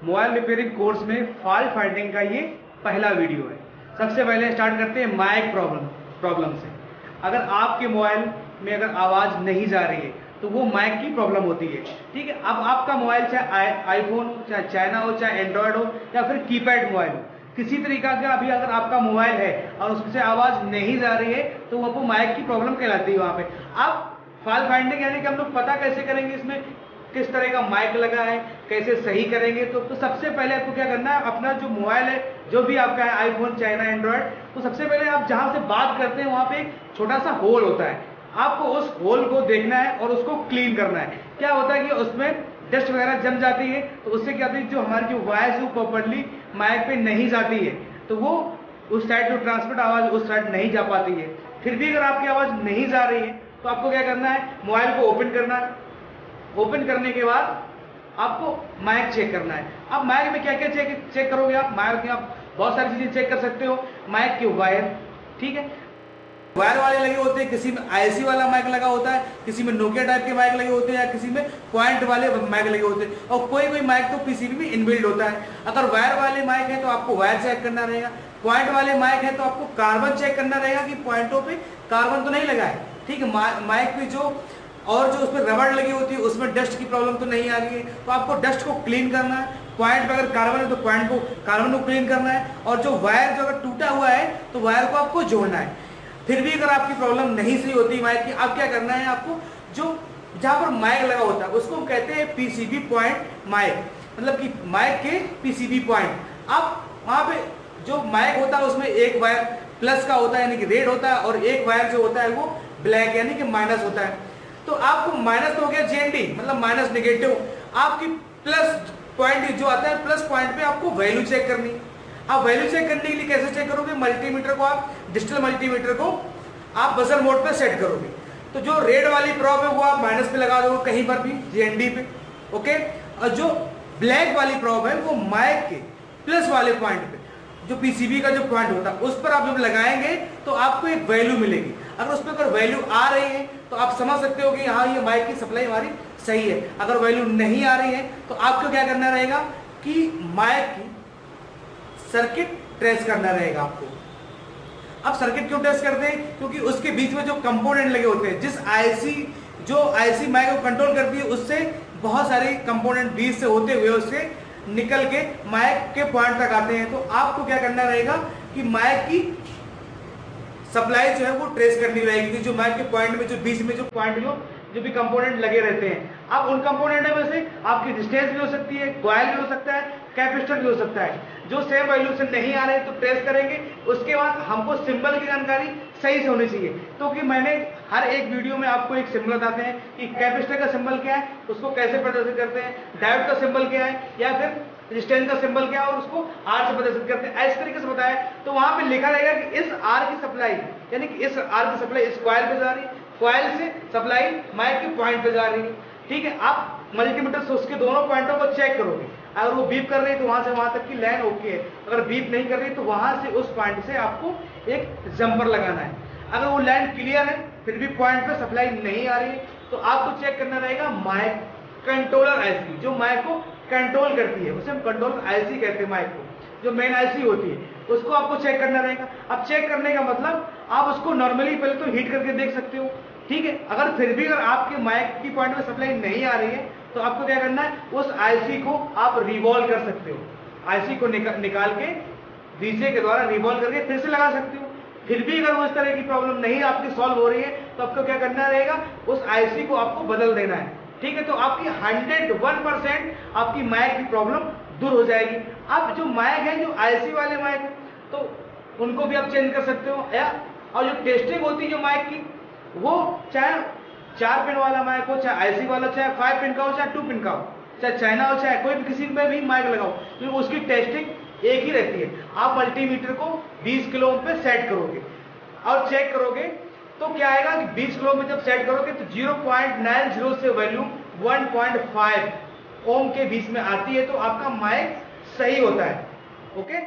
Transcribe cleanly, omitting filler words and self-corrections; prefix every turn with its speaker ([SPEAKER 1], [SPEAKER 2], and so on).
[SPEAKER 1] Mobile repairing course में fault finding का ये पहला वीडियो है। सबसे पहले स्टार्ट करते हैं माइक प्रॉब्लम से। अगर आपके मोबाइल में अगर आवाज़ नहीं जा रही है तो वो माइक की प्रॉब्लम होती है। ठीक है, अब आपका मोबाइल चाहे आईफोन हो, चाहे चाइना हो, चाहे एंड्रॉयड हो या फिर कीपैड मोबाइल हो, किसी तरीका का अभी अगर आपका मोबाइल है और उससे आवाज़ नहीं जा रही है तो वो माइक की प्रॉब्लम कहलाती है। वहाँ पे अब फॉल्ट फाइंडिंग यानी कि हम लोग पता कैसे करेंगे इसमें किस तरह का माइक लगा है, कैसे सही करेंगे। तो सबसे पहले आपको क्या करना है, अपना जो मोबाइल है, जो भी आपका है आईफोन, चाइना, एंड्रॉयड, तो सबसे पहले आप जहां से बात करते हैं वहां पे एक छोटा सा होल होता है। आपको उस होल को देखना है और उसको क्लीन करना है। क्या होता है कि उसमें डस्ट वगैरह जम जाती है तो उससे क्या होती है, जो हमारी जो वॉइस है वो प्रॉपरली माइक पे नहीं जाती है, तो वो उस साइड जो ट्रांसमिट आवाज़ उस साइड नहीं जा पाती है। फिर भी अगर आपकी आवाज़ नहीं जा रही है तो आपको क्या करना है, मोबाइल को ओपन करना है। ओपन करने के बाद आपको माइक चेक करना है। अब माइक में क्या क्या चेक करोगे आप, माइक में आप बहुत सारी चीजें चेक कर सकते हो। माइक के वायर, ठीक है, वायर वाले लगे होते हैं, किसी में आईसी वाला माइक लगा होता है, किसी में नोकिया टाइप के माइक लगे होते हैं, या किसी में पॉइंट वाले माइक लगे होते हैं, और कोई कोई माइक तो पीसीबी में इनबिल्ड होता है। अगर वायर वाले माइक है तो आपको वायर चेक करना रहेगा। पॉइंट वाले माइक है तो आपको कार्बन चेक करना रहेगा कि पॉइंटों पे कार्बन तो नहीं लगा है। ठीक है, माइक पे जो और जो उसमें रबड़ लगी होती है उसमें डस्ट की प्रॉब्लम तो नहीं आ रही है, तो आपको डस्ट को क्लीन करना है। पॉइंट पे अगर कार्बन है तो कार्बन को क्लीन करना है, और जो वायर जो अगर टूटा हुआ है तो वायर को आपको जोड़ना है। फिर भी अगर आपकी प्रॉब्लम नहीं सही होती माइक की, अब क्या करना है, आपको जो जहाँ पर माइक लगा होता है उसको हम कहते हैं पीसीबी पॉइंट माइक, मतलब कि माइक के पीसीबी पॉइंट। अब वहाँ पे जो माइक होता है उसमें एक वायर प्लस का होता है यानी कि रेड होता है, और एक वायर जो होता है वो ब्लैक यानी कि माइनस होता है। तो आपको माइनस तो हो गया जीएनडी, मतलब माइनस नेगेटिव। आपकी प्लस पॉइंट जो आता है, प्लस पॉइंट पे आपको वैल्यू चेक करनी। आप वैल्यू चेक करने के लिए कैसे चेक करोगे, मल्टीमीटर को आप डिजिटल मल्टीमीटर को आप बजर मोड पे सेट करोगे। तो जो रेड वाली प्रॉब है वो आप माइनस पे लगा दोगे कहीं पर भी जीएनडी पे, ओके। और जो ब्लैक वाली प्रॉब है वो माइक के प्लस वाले पॉइंट पे, जो पीसीबी का जो पॉइंट होता है उस पर आप जब लगाएंगे तो आपको एक वैल्यू मिलेगी। अगर उस पर अगर वैल्यू आ रही है तो आप समझ सकते हो कि हाँ ये माइक की सप्लाई हमारी सही है। अगर वैल्यू नहीं आ रही है तो आपको क्या करना रहेगा कि माइक की सर्किट ट्रेस करना रहेगा आपको। अब सर्किट क्यों ट्रेस करते हैं, क्योंकि उसके बीच में जो कंपोनेंट लगे होते हैं, जिस आईसी माइक को कंट्रोल करती है उससे बहुत सारे कंपोनेंट बीच से होते हुए उससे निकल के माइक के पॉइंट तक आते हैं। तो आपको क्या करना रहेगा कि माइक की सप्लाई जो है वो ट्रेस करनी रहेगी, जो माइक के पॉइंट में जो बीच में जो पॉइंट जो भी कंपोनेंट लगे रहते हैं। अब उन कंपोनेंट में से आपकी रेजिस्टेंस भी हो सकती है, कॉइल भी हो सकता है, कैपेसिटर भी हो सकता है। जो सेम वैल्यू से नहीं आ रहे तो ट्रेस करेंगे। उसके बाद हमको सिंबल की जानकारी सही से होनी चाहिए, तो कि मैंने हर एक वीडियो में आपको एक सिंबल बताते हैं कि कैपेसिटर का सिंबल क्या है, उसको कैसे प्रदर्शित करते हैं, डायोड का सिंबल क्या है, या फिर रेजिस्टेंस का सिंबल क्या है और उसको आर से प्रदर्शित करते हैं। इस तरीके से बताया तो वहां पे लिखा रहेगा कि इस आर की सप्लाई यानी कि इस आर की सप्लाई इस कॉइल पे जा रही है, कॉइल से सप्लाई माइक के पॉइंट पे जा रही है। ठीक है, आप मल्टीमीटर से उसके दोनों पॉइंटों को चेक करोगे। अगर वो बीप कर रही है तो वहां से वहां तक की लाइन ओके है, अगर बीप नहीं कर रही तो वहां से उस पॉइंट से आपको एक जंपर लगाना है। अगर वो लाइन क्लियर है फिर भी पॉइंट पे सप्लाई नहीं आ रही है तो आपको चेक करना रहेगा माइक कंट्रोलर आईसी, जो माइक को कंट्रोल करती है, उसे हम कंट्रोलर आईसी कहते हैं। माइक को जो मेन आईसी होती है उसको आपको चेक करना रहेगा। अब चेक करने का मतलब आप उसको नॉर्मली पहले तो हीट करके देख सकते हो। ठीक है, अगर फिर भी अगर आपके माइक की पॉइंट में सप्लाई नहीं आ रही है तो आपको क्या करना है, उस आईसी को आप रिवॉल्व कर सकते हो। आईसी को निकाल के डीजे के द्वारा रिवॉल्व करके फिर से लगा सकते हो। फिर भी अगर उस तरह की प्रॉब्लम नहीं आपकी सॉल्व हो रही है तो आपको क्या करना रहेगा, उस आईसी को आपको बदल देना है। ठीक है, तो आपकी 101% आपकी माइक की प्रॉब्लम दूर हो जाएगी। अब जो माइक है, जो आईसी वाले माइक है, तो उनको भी आप चेंज कर सकते हो। या और जो टेस्टिंग होती है जो माइक की, वो चाहे 4 पिन वाला माइक हो, चाहे आईसी वाला, चाहे 5 पिन का हो, चाहे 2 पिन का हो, चाहे चाइना हो, चाहे कोई भी किसी में भी माइक लगाओ, तो उसकी टेस्टिंग एक ही रहती है। आप मल्टीमीटर को 20 किलो ओम पे सेट करोगे और चेक करोगे तो क्या आएगा कि 20 किलो में जब सेट करोगे तो 0.90 से वैल्यू 1.5 ओम के बीच में आती है, तो आपका माइक सही होता है। ओके।